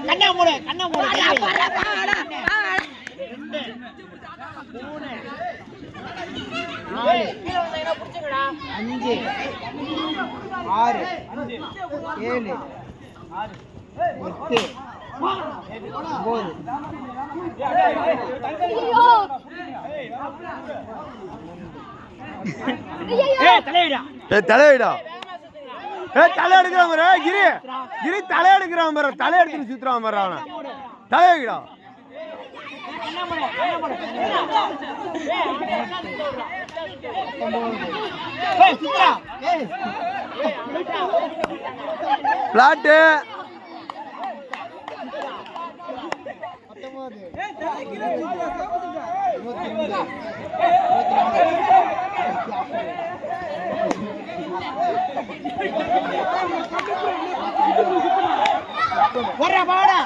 கண்ணா மூடு கண்ணா மூடு 2 3 4 5 6 7 8 தலையிடா தலை எடுக்கிறான் பாரு கிரி கிரி தலை எடுக்கிறான் பாரு தலை எடுத்து சுத்துறான் பாரு அவனை தலையிடா பிளாட்டு போடா போடா